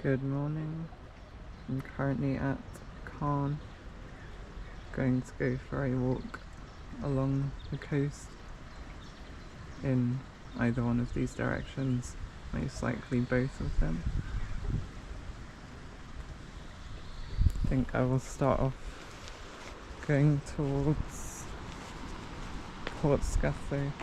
Good morning. I'm currently at Cairn, going to go for a walk along the coast in either one of these directions, most likely both of them. I think I will start off going towards Portscatho.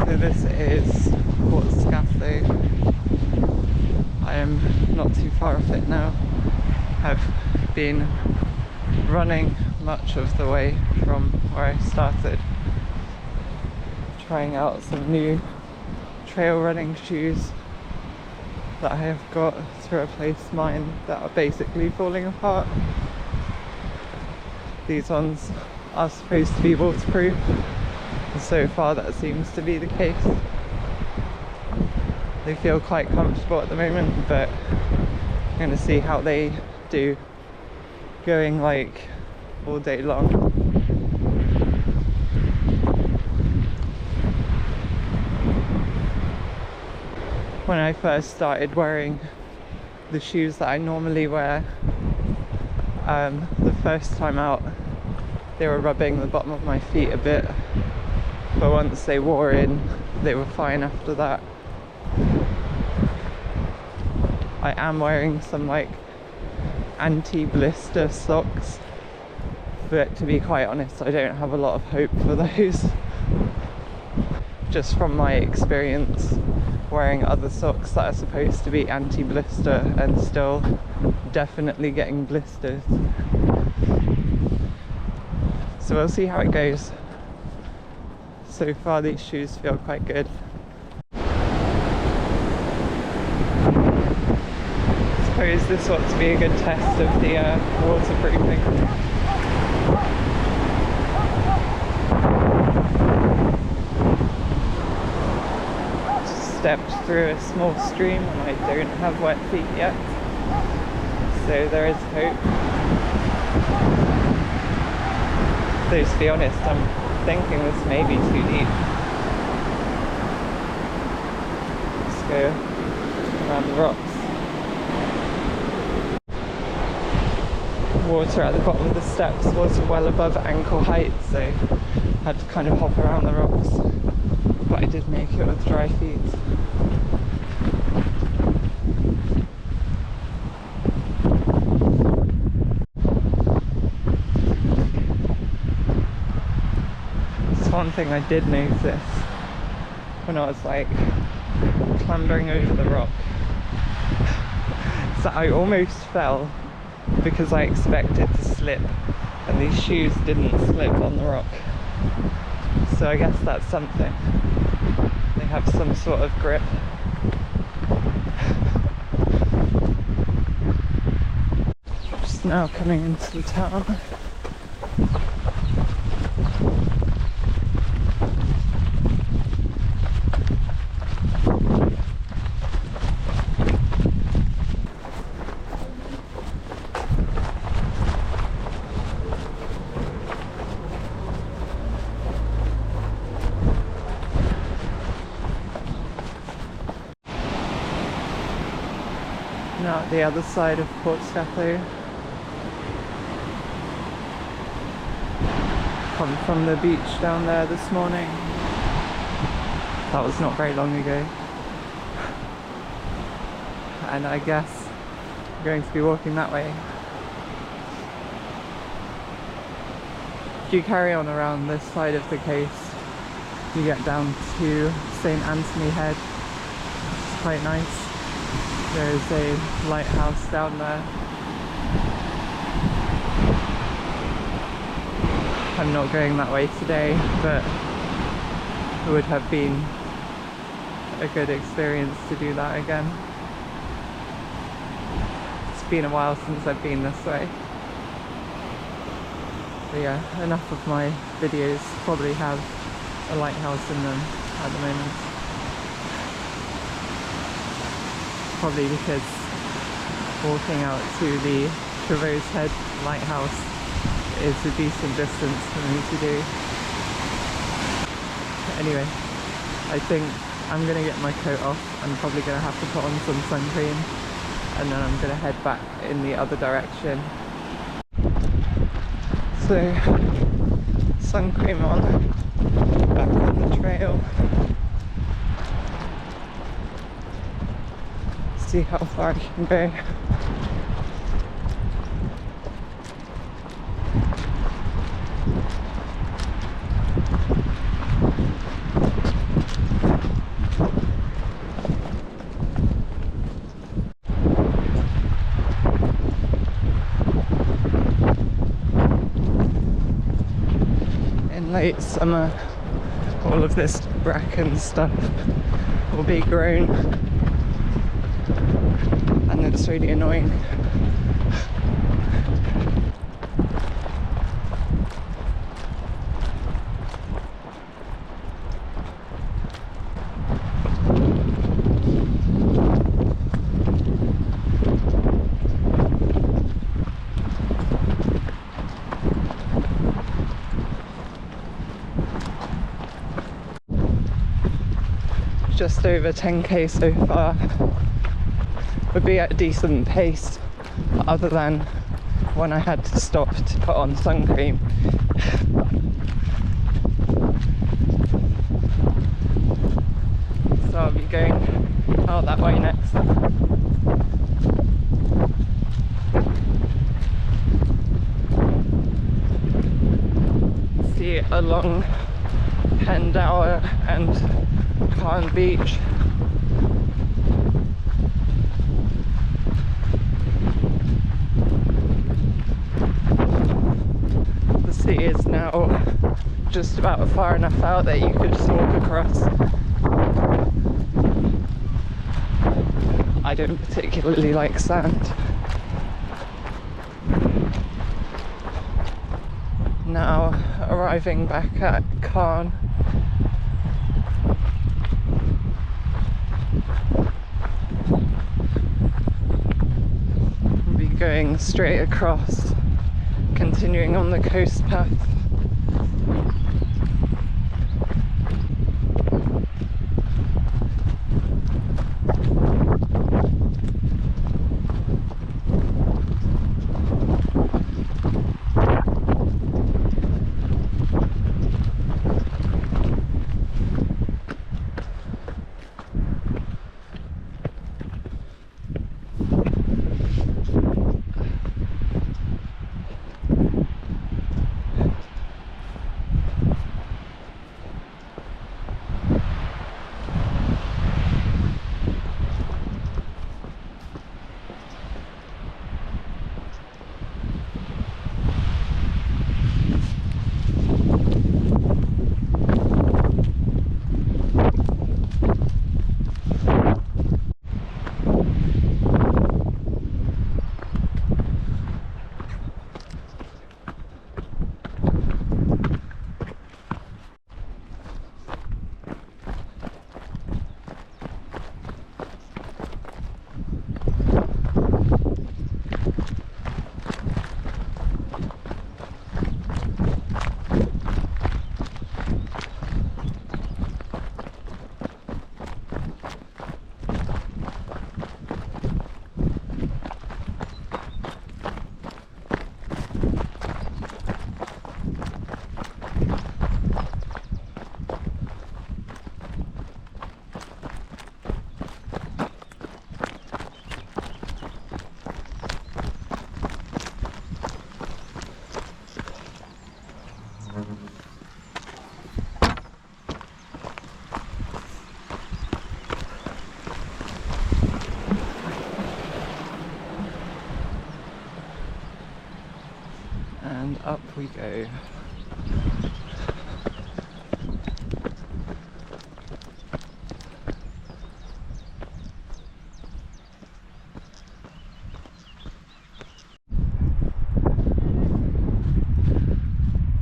This is Portscatho. I am not too far off it now. I've been running much of the way from where I started, trying out some new trail running shoes that I have got to replace mine that are basically falling apart. These ones are supposed to be waterproof. So far that seems to be the case. They feel quite comfortable at the moment, but I'm going to see how they do going like all day long. When I first started wearing the shoes that I normally wear, the first time out they were rubbing the bottom of my feet a bit, but once they wore in, they were fine after that. I am wearing some like anti-blister socks, but to be quite honest, I don't have a lot of hope for those. Just from my experience wearing other socks that are supposed to be anti-blister and still definitely getting blisters. So we'll see how it goes. So far these shoes feel quite good. I suppose this ought to be a good test of the waterproofing. Just stepped through a small stream and I don't have wet feet yet, so there is hope. Though to be honest, I'm thinking this may be too deep. Let's go around the rocks. Water at the bottom of the steps was well above ankle height, so I had to kind of hop around the rocks. But I did make it with dry feet. One thing I did notice when I was like clambering over the rock is that I almost fell because I expected to slip and these shoes didn't slip on the rock. So I guess that's something. They have some sort of grip. Just now coming into the town. Now at the other side of Portscatho. Come from the beach down there this morning. That was not very long ago. And I guess I'm going to be walking that way. If you carry on around this side of the coast, you get down to St. Anthony Head. It's quite nice. There is a lighthouse down there. I'm not going that way today, but it would have been a good experience to do that again. It's been a while since I've been this way. But yeah, enough of my videos probably have a lighthouse in them at the moment. Probably because walking out to the Roseland lighthouse is a decent distance for me to do. Anyway, I think I'm going to get my coat off. I'm probably going to have to put on some sun cream and then I'm going to head back in the other direction. So, sun cream on, back on the trail. See how far I can go. In late summer, all of this bracken stuff will be grown. And it's really annoying. Just over 10k so far. Would be at a decent pace, other than when I had to stop to put on sun cream. So I'll be going out that way next. See along Pendower and Carn Beach. Is now just about far enough out that you could just walk across. I don't particularly like sand. Now arriving back at Caen. We'll be going straight across, continuing on the coast path. And up we go.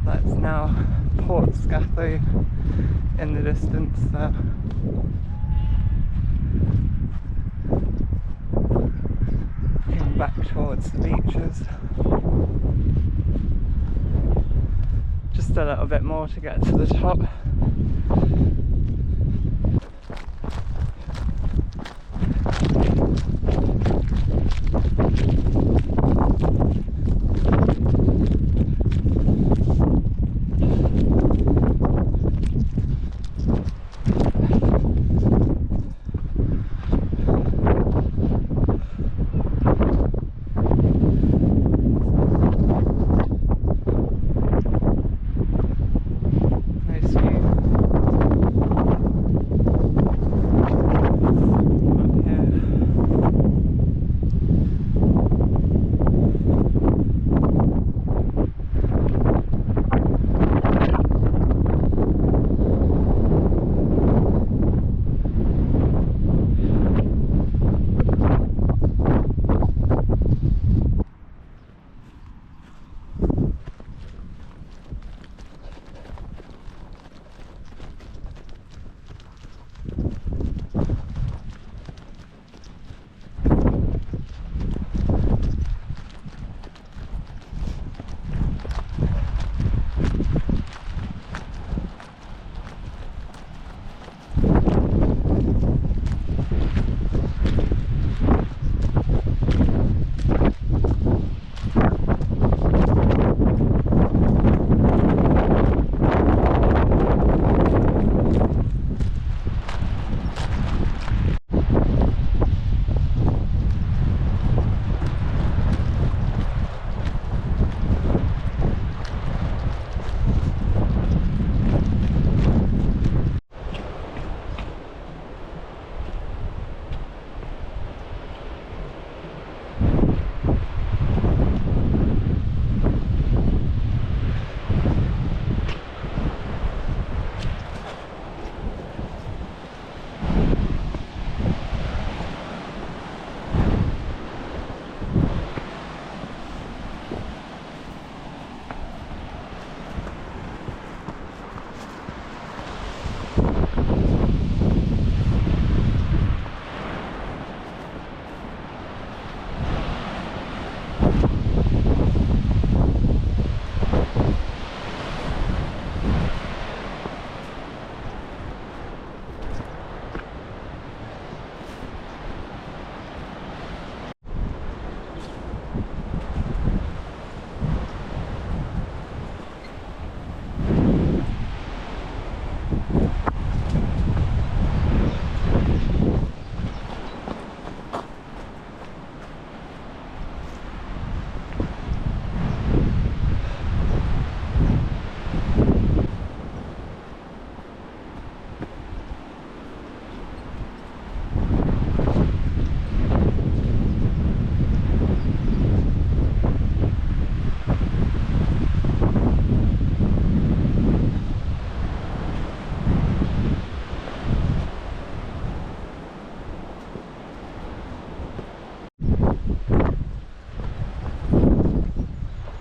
That's now Portscatho in the distance there. Going back towards the beaches. Just a little bit more to get to the top.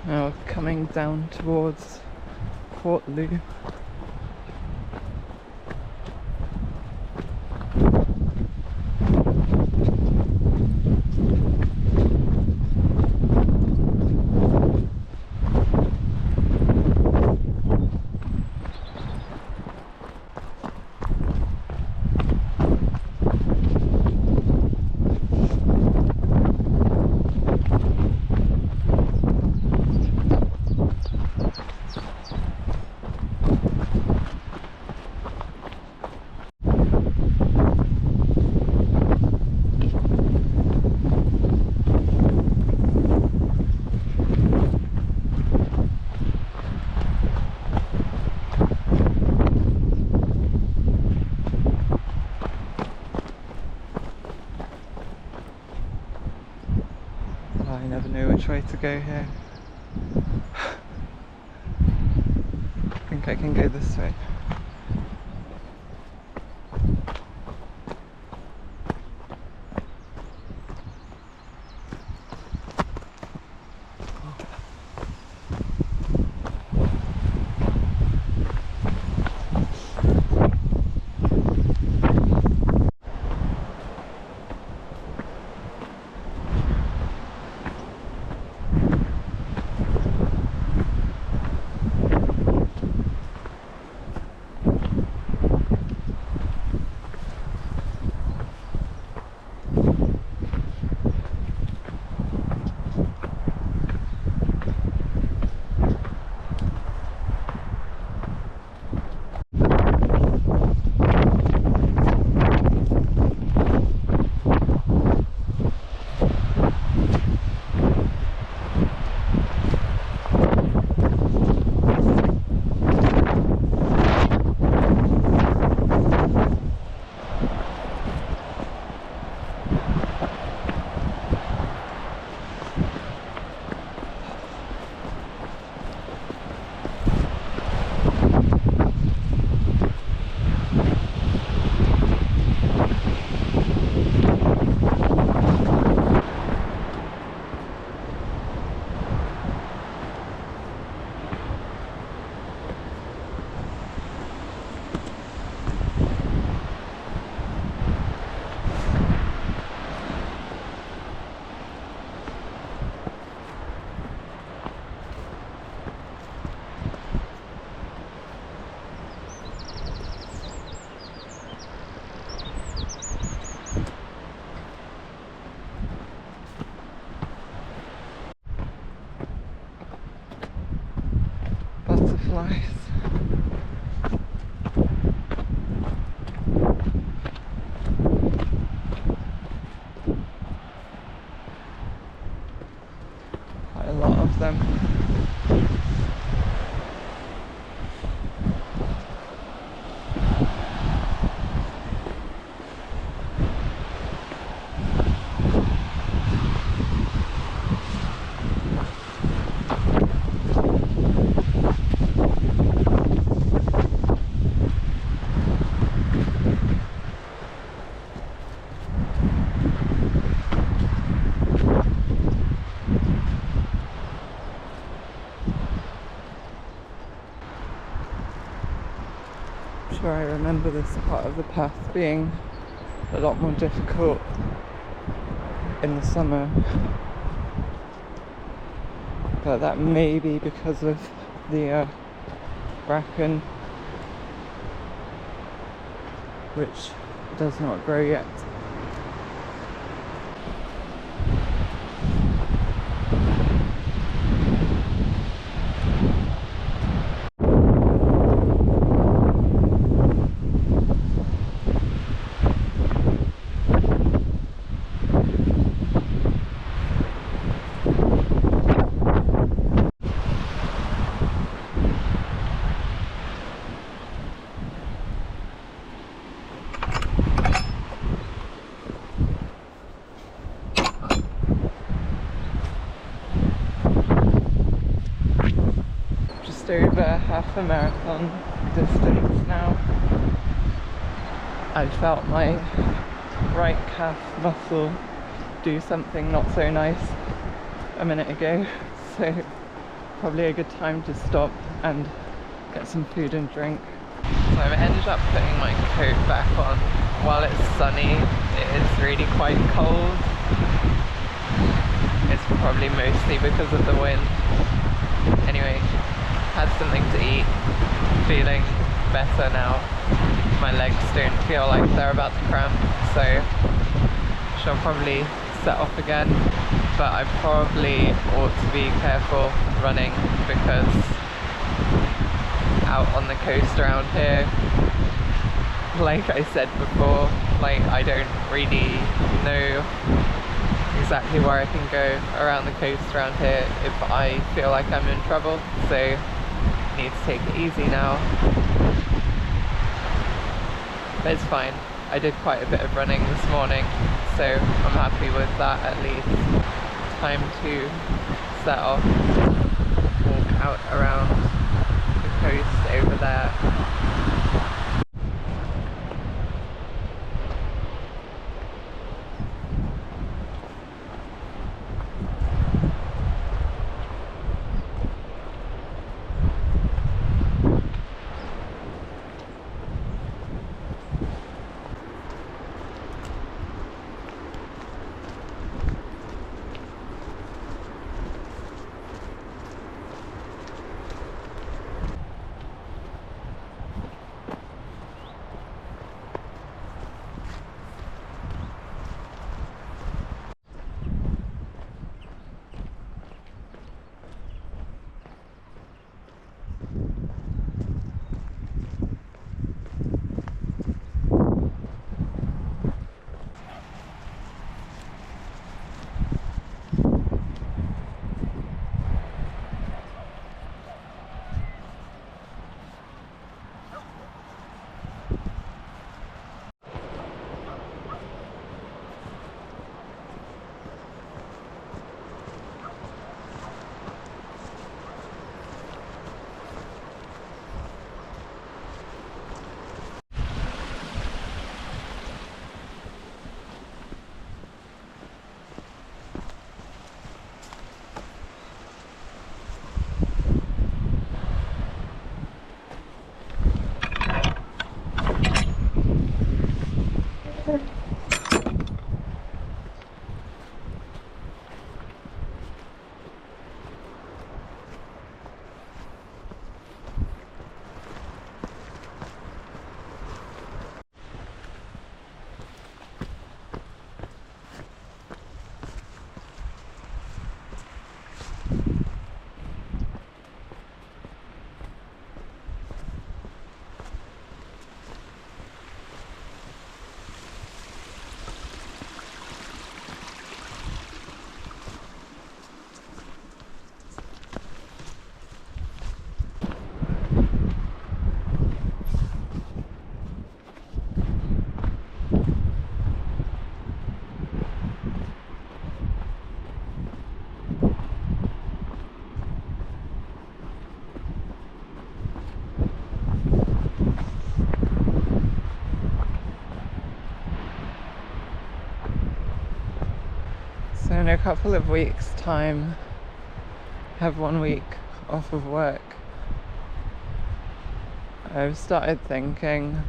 Now coming down towards Portloo. I never knew which way to go here. I think I can go this way. Butterflies. Quite a lot of them. I remember this part of the path being a lot more difficult in the summer, but that may be because of the bracken, which does not grow yet. Over half a marathon distance now. I felt my right calf muscle do something not so nice a minute ago, so probably a good time to stop and get some food and drink. So I've ended up putting my coat back on. While it's sunny, it is really quite cold. It's probably mostly because of the wind. Anyway, had something to eat, feeling better now. My legs don't feel like they're about to cramp, so shall probably set off again. But I probably ought to be careful running, because out on the coast around here, like I said before, like I don't really know exactly where I can go around the coast around here if I feel like I'm in trouble, so need to take it easy now. But it's fine. I did quite a bit of running this morning, so I'm happy with that at least. Time to set off, walk out around the coast over there. So in a couple of weeks' time, have 1 week off of work. I've started thinking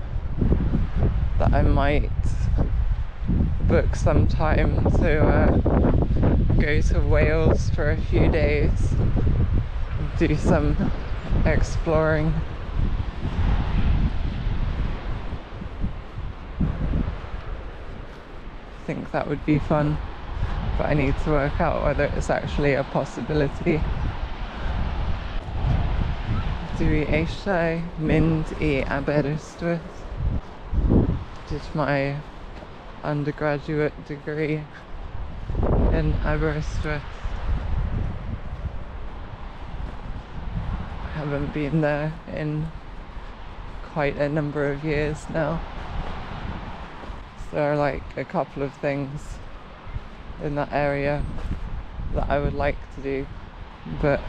that I might book some time to go to Wales for a few days, do some exploring think that would be fun, but I need to work out whether it's actually a possibility. Dwi eisiau mynd I Aberystwyth. Did my undergraduate degree in Aberystwyth. I haven't been there in quite a number of years now. So there are like a couple of things in that area that I would like to do, but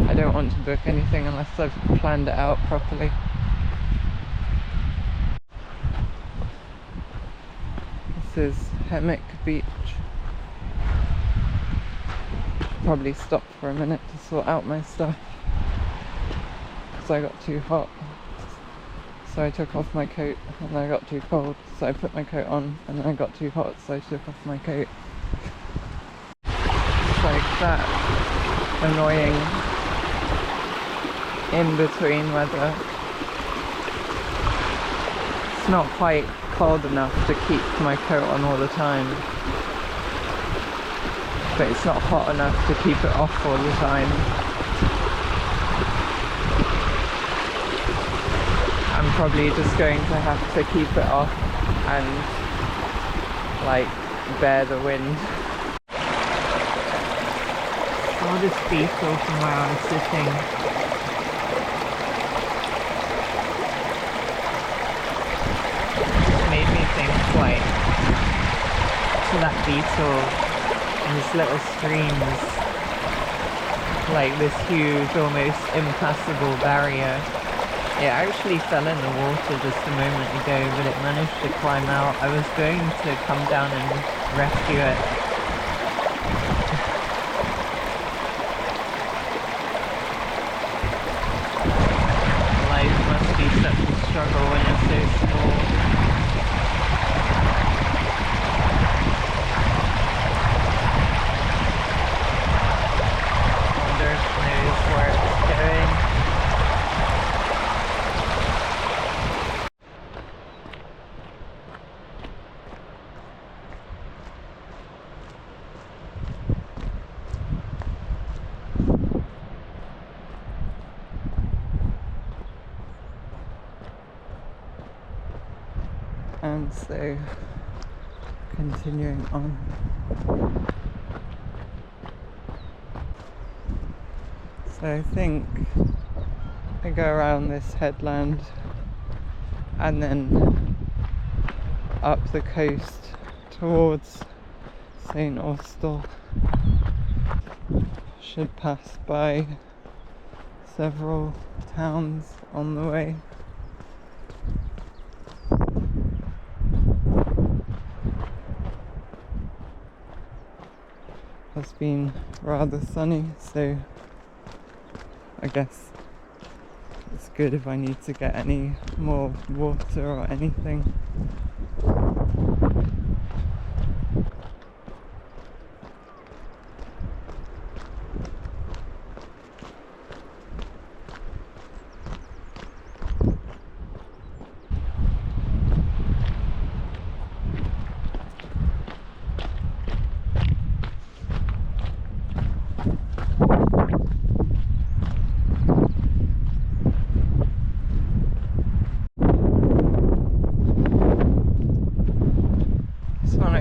I don't want to book anything unless I've planned it out properly. This is Hammock Beach. Probably stop for a minute to sort out my stuff because I got too hot. So I took off my coat, and then I got too cold, so I put my coat on, and then I got too hot, so I took off my coat. It's like that annoying in-between weather. It's not quite cold enough to keep my coat on all the time, but it's not hot enough to keep it off all the time. I'm probably just going to have to keep it off and like bear the wind. Saw this beetle from where I was sitting. It made me think like to that beetle and these little streams, like this huge, almost impassable barrier. It actually fell in the water just a moment ago, but it managed to climb out. I was going to come down and rescue it. Life must be such a struggle when you're so small. I wonder if it knows where it's going. And so, continuing on. So I think I go around this headland and then up the coast towards St. Austell. Should pass by several towns on the way. Has been rather sunny, so I guess it's good if I need to get any more water or anything.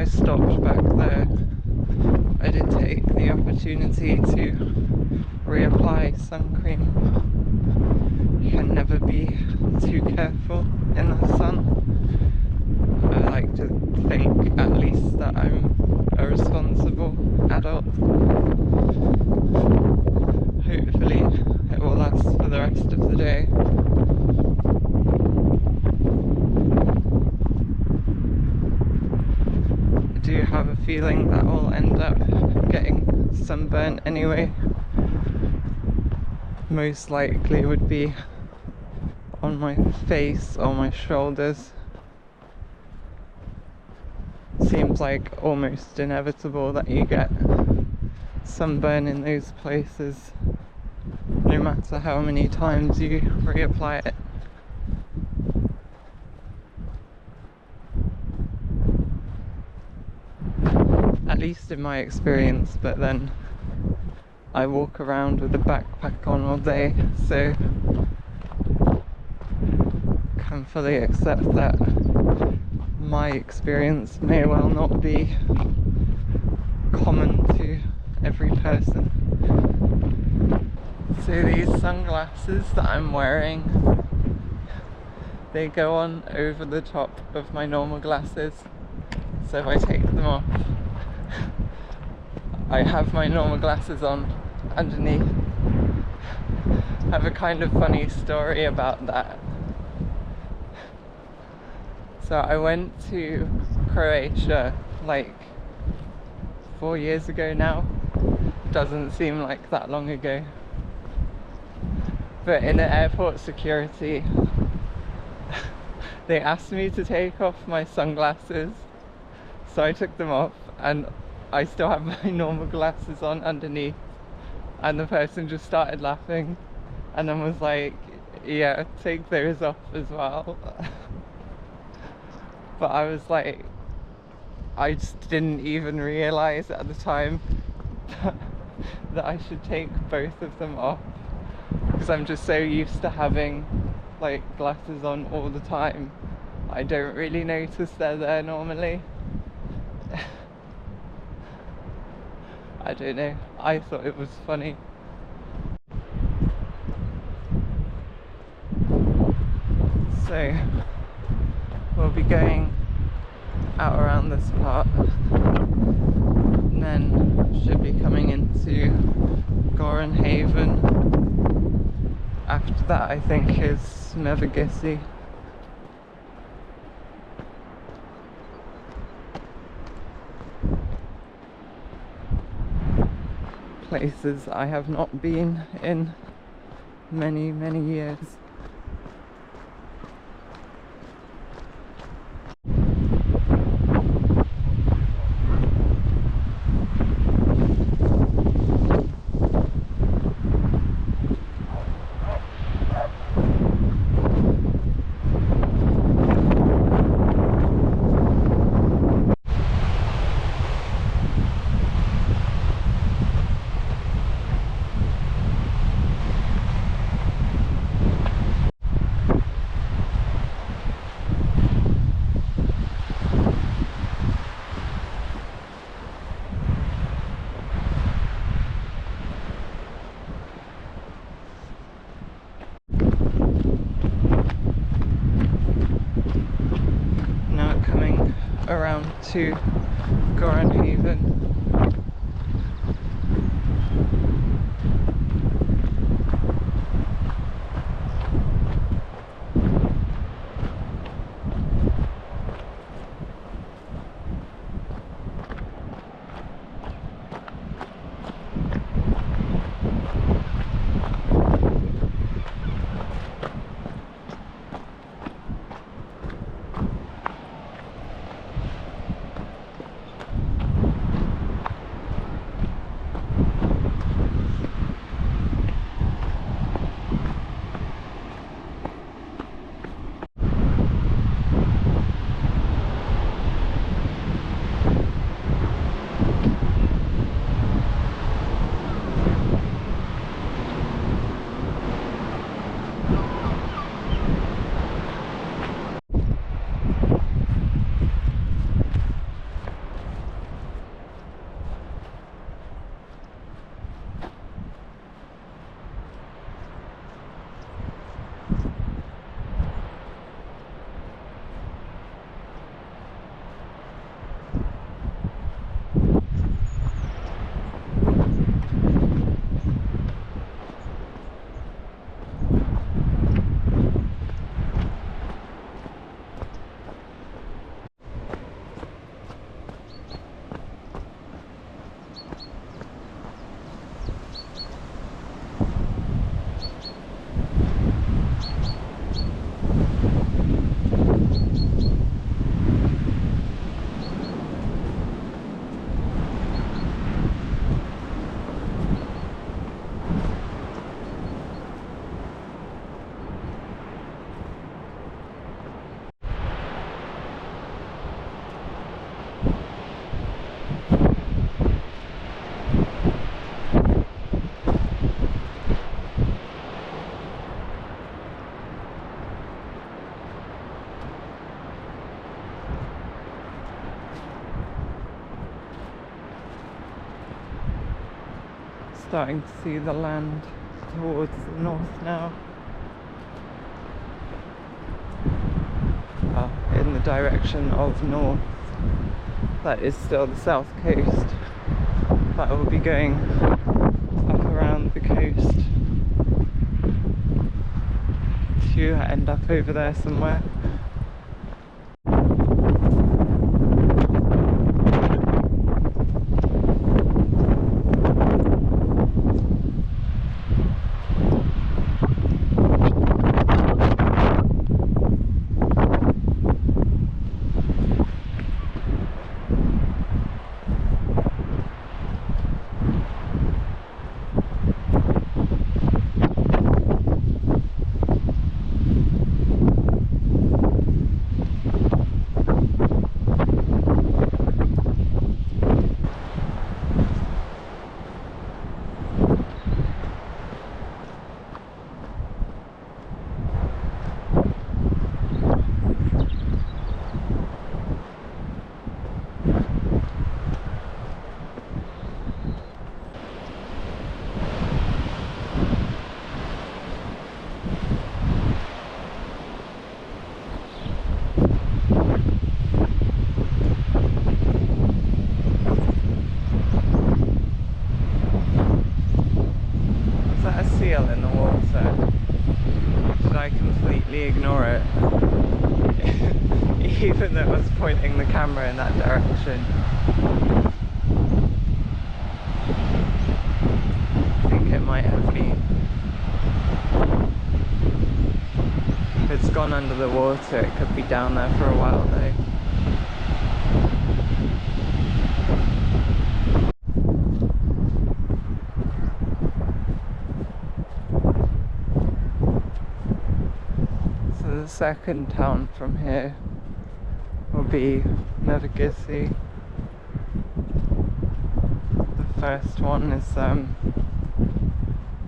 Stopped back there, I did take the opportunity to reapply sun cream. You can never be too careful in the sun. I like to think at least that I'm a responsible adult. Hopefully it will last for the rest of the day. I do have a feeling that I'll end up getting sunburnt anyway. Most likely would be on my face or my shoulders. Seems like almost inevitable that you get sunburn in those places, no matter how many times you reapply it. least in my experience, but then I walk around with a backpack on all day, so can fully accept that my experience may well not be common to every person. So these sunglasses that I'm wearing, they go on over the top of my normal glasses, so if I take them off, I have my normal glasses on underneath. I have a kind of funny story about that. So I went to Croatia like 4 years ago now. Doesn't seem like that long ago. But in the airport security, they asked me to take off my sunglasses, so I took them off and I still have my normal glasses on underneath, and the person just started laughing and then was like, yeah, take those off as well. But I was like, I just didn't even realise at the time that I should take both of them off, because I'm just so used to having like glasses on all the time. I don't really notice they're there normally. I don't know, I thought it was funny. So we'll be going out around this part and then should be coming into Goran Haven. After that I think is Smevagissey. Places I have not been in many years. Around to Goran Haven. starting to see the land towards the north now. In the direction of north. That is still the south coast, but I will be going up around the coast to end up over there somewhere. In the water. Did I completely ignore it? Even though I was pointing the camera in that direction. I think it might have been. If it's gone under the water, it could be down there for a while though. The second town from here will be Mevagissey. The first one is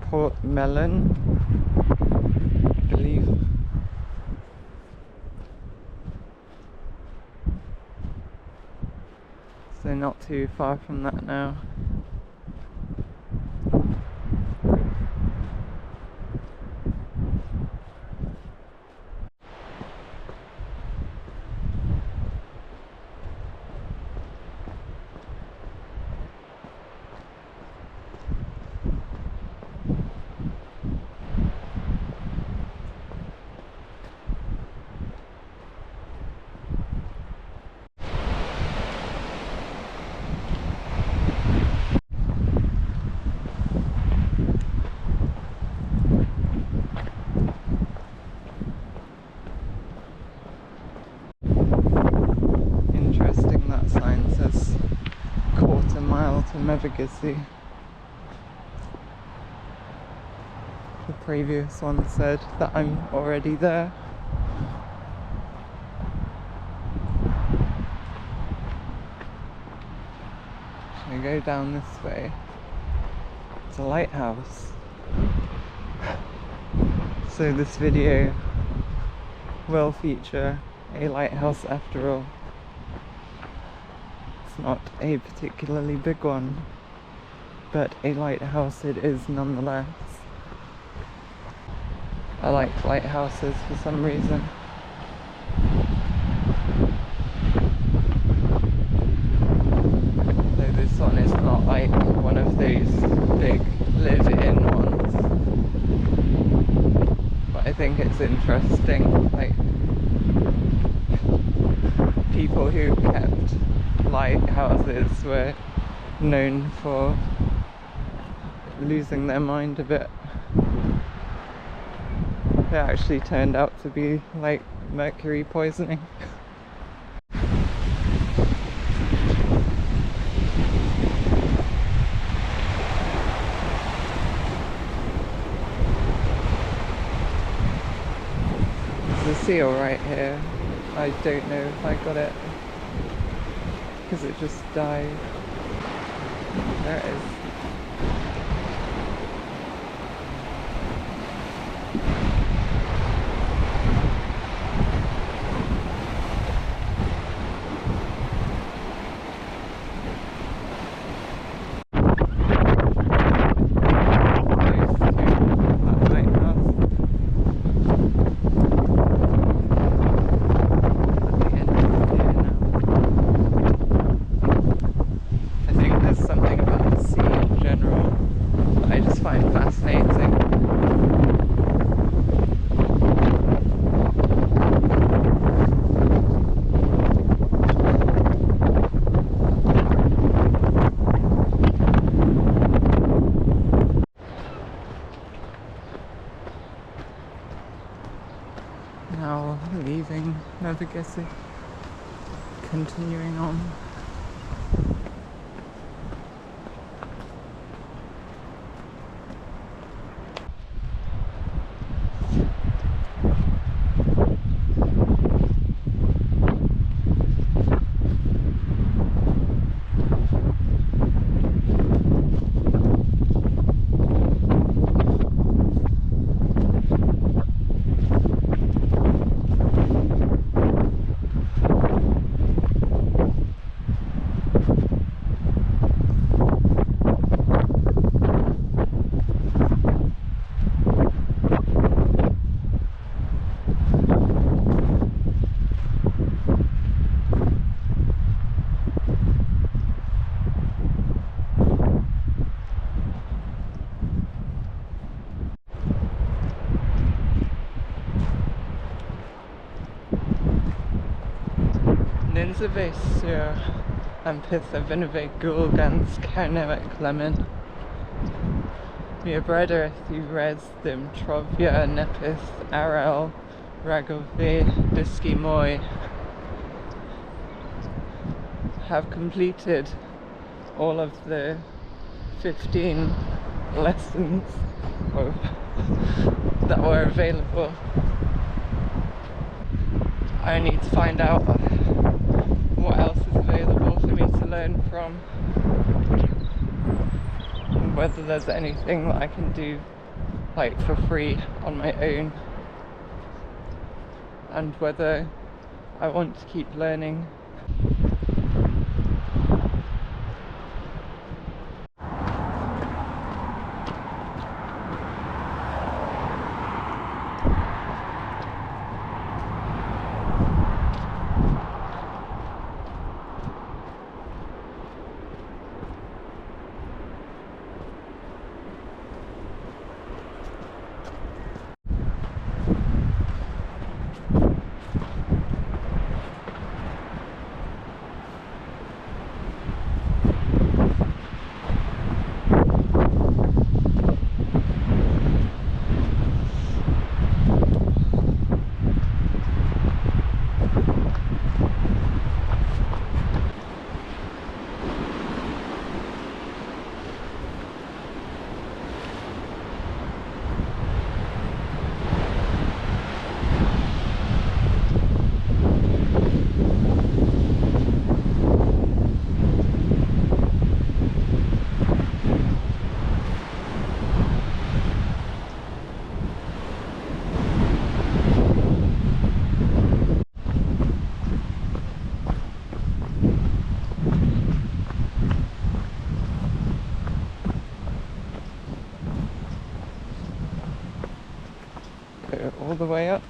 Port Melon, I believe. So not too far from that now. To Mevagissey. The previous one said that I'm already there. Should I go down this way? It's a lighthouse. So this video will feature a lighthouse after all. It's not a particularly big one, but a lighthouse it is nonetheless. I like lighthouses for some reason. Though this one is not like one of those big live-in ones. But I think it's interesting, like people who kept lighthouses were known for losing their mind a bit. They actually turned out to be like mercury poisoning. There's a seal right here. I don't know if I got it because it just died. There it is. before leaving Navigesi, continuing on. Ninsavé sur un pethau gul gans carnewec lemon. Mi breder res ddim trofia nepis arel ragofe dysgu moi. Have completed all of the 15 lessons that were available. I need to find out what else is available for me to learn from, and whether there's anything that I can do like for free on my own, and whether I want to keep learning. All the way up,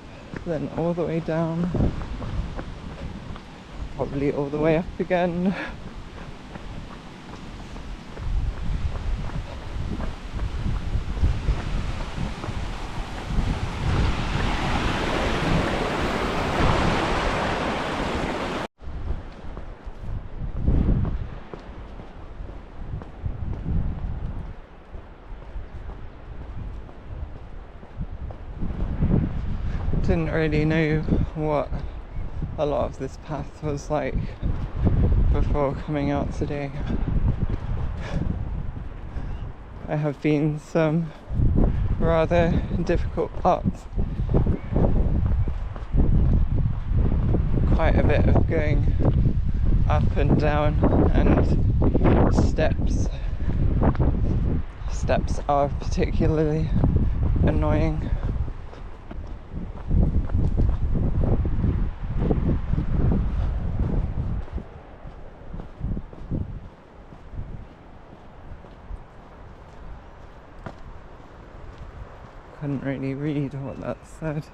then all the way down, probably all the way up again. Didn't really know what a lot of this path was like before coming out today. There have been some rather difficult parts. Quite a bit of going up and down, and steps. Steps are particularly annoying. Couldn't really read what that said.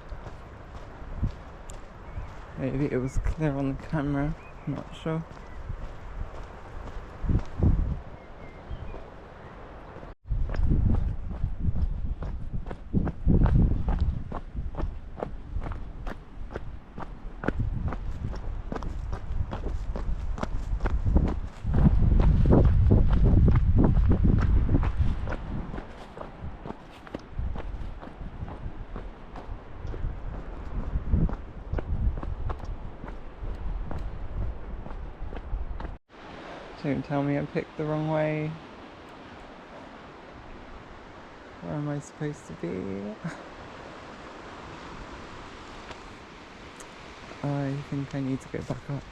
Maybe it was clear on the camera, not sure. Don't tell me I picked the wrong way. Where am I supposed to be? I think I need to go back up.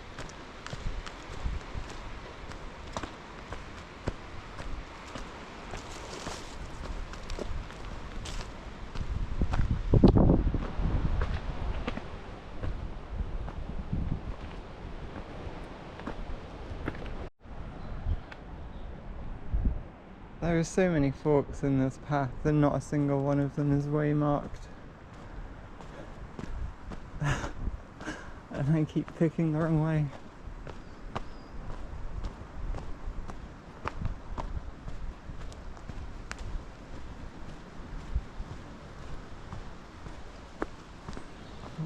There are so many forks in this path and not a single one of them is waymarked. And I keep picking the wrong way.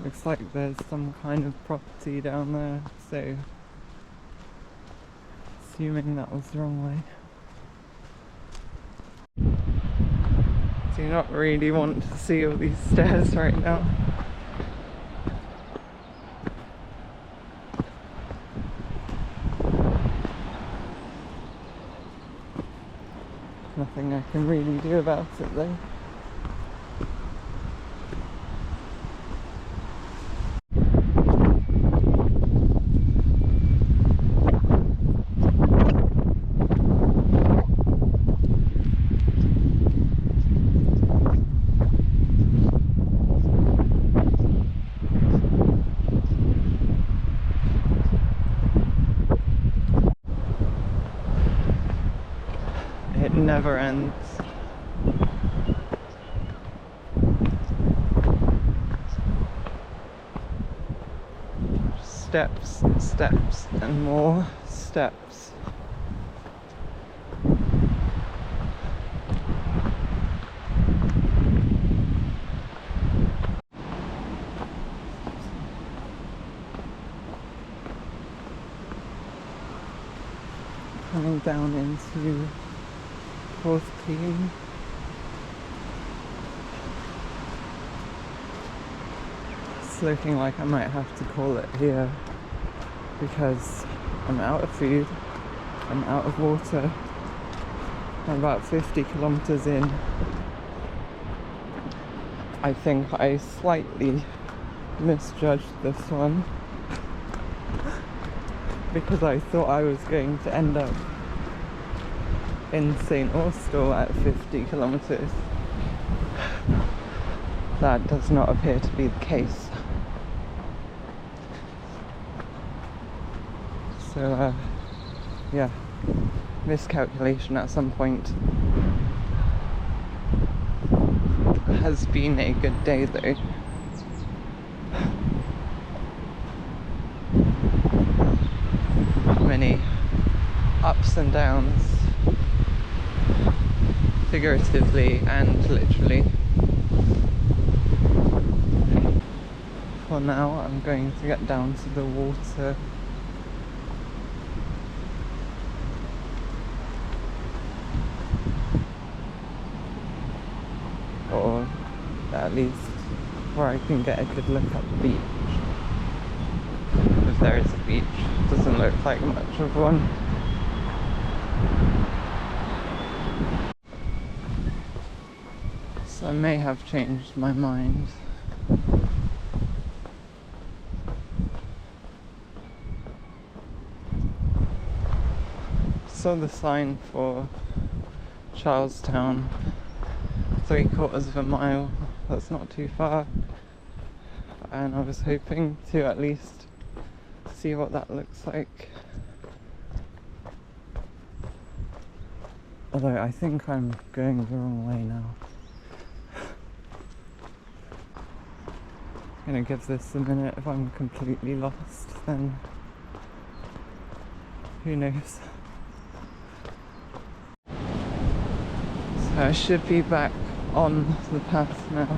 Looks like there's some kind of property down there, so assuming that was the wrong way. Do not really want to see all these stairs right now. Nothing I can really do about it though. It never ends. Steps, steps, and more steps. Coming down into Portscatho. It's looking like I might have to call it here because I'm out of food, I'm out of water, I'm about 50 kilometers in. I think I slightly misjudged this one because I thought I was going to end up in St. Austell at 50 kilometers. That does not appear to be the case. So, yeah, miscalculation at some point. Has been a good day though. Many ups and downs, figuratively and literally. For now, I'm going to get down to the water. Or at least where I can get a good look at the beach. If there is a beach, it doesn't look like much of one. So I may have changed my mind. Saw the sign for Charlestown, 3/4 of a mile. That's not too far, and I was hoping to at least see what that looks like. Although I think I'm going the wrong way now. I'm gonna give this a minute. If I'm completely lost, then who knows. So I should be back on the path now.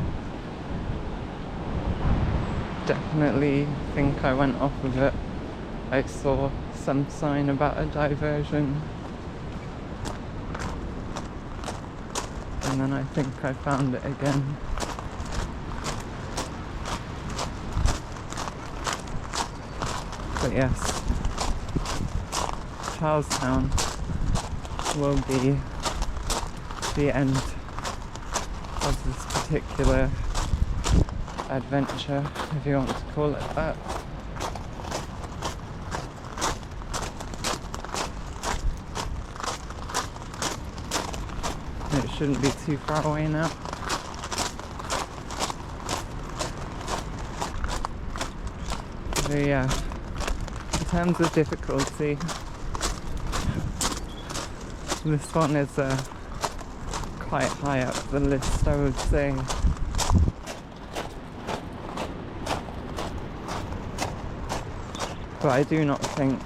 Definitely think I went off of it. I saw some sign about a diversion, and then I think I found it again. But yes, Charlestown will be the end of this particular adventure, if you want to call it that. It shouldn't be too far away now. So yeah, in terms of difficulty, this one is quite high up the list, I would say. But I do not think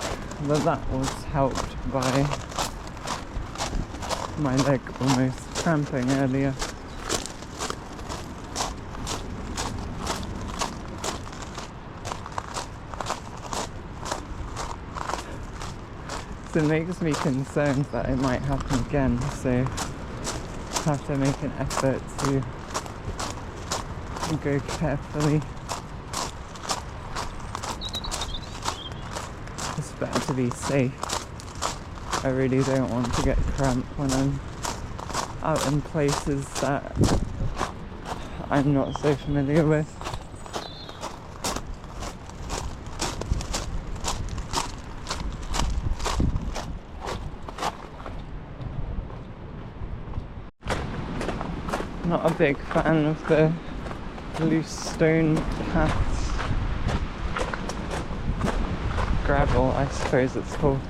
that was helped by my leg almost cramping earlier. So it makes me concerned that it might happen again, so I have to make an effort to go carefully. It's better to be safe. I really don't want to get cramp when I'm out in places that I'm not so familiar with. Not a big fan of the loose stone paths. Gravel, I suppose it's called.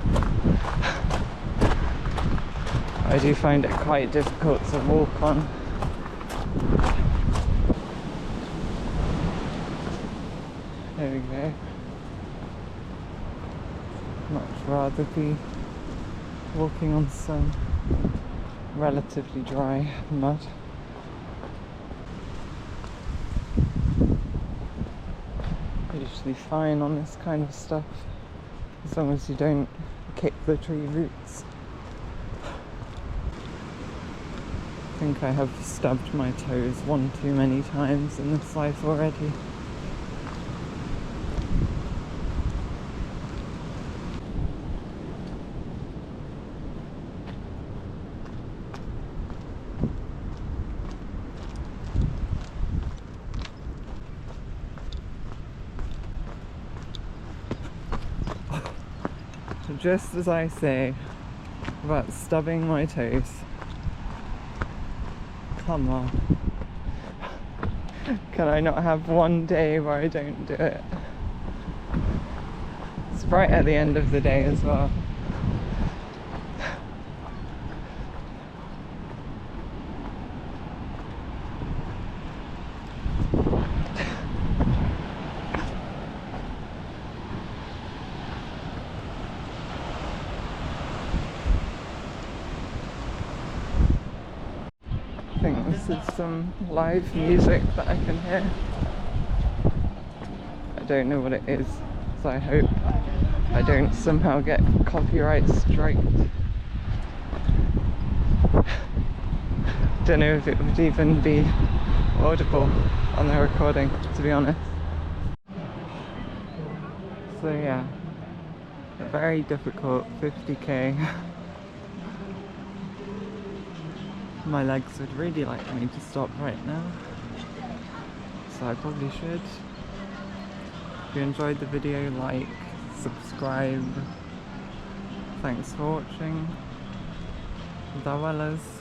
I do find it quite difficult to walk on. There we go. Much rather be walking on some relatively dry mud. Usually fine on this kind of stuff, as long as you don't kick the tree roots. I think I have stubbed my toes one too many times in this life already. Just as I say about stubbing my toes, come on, can I not have one day where I don't do it? It's right at the end of the day as well. I think this is some live music that I can hear. I don't know what it is, so I hope I don't somehow get copyright striked. Don't know if it would even be audible on the recording, to be honest. So yeah, a very difficult 50k. My legs would really like me to stop right now, so I probably should. If you enjoyed the video, like, subscribe. Thanks for watching. Dawalas.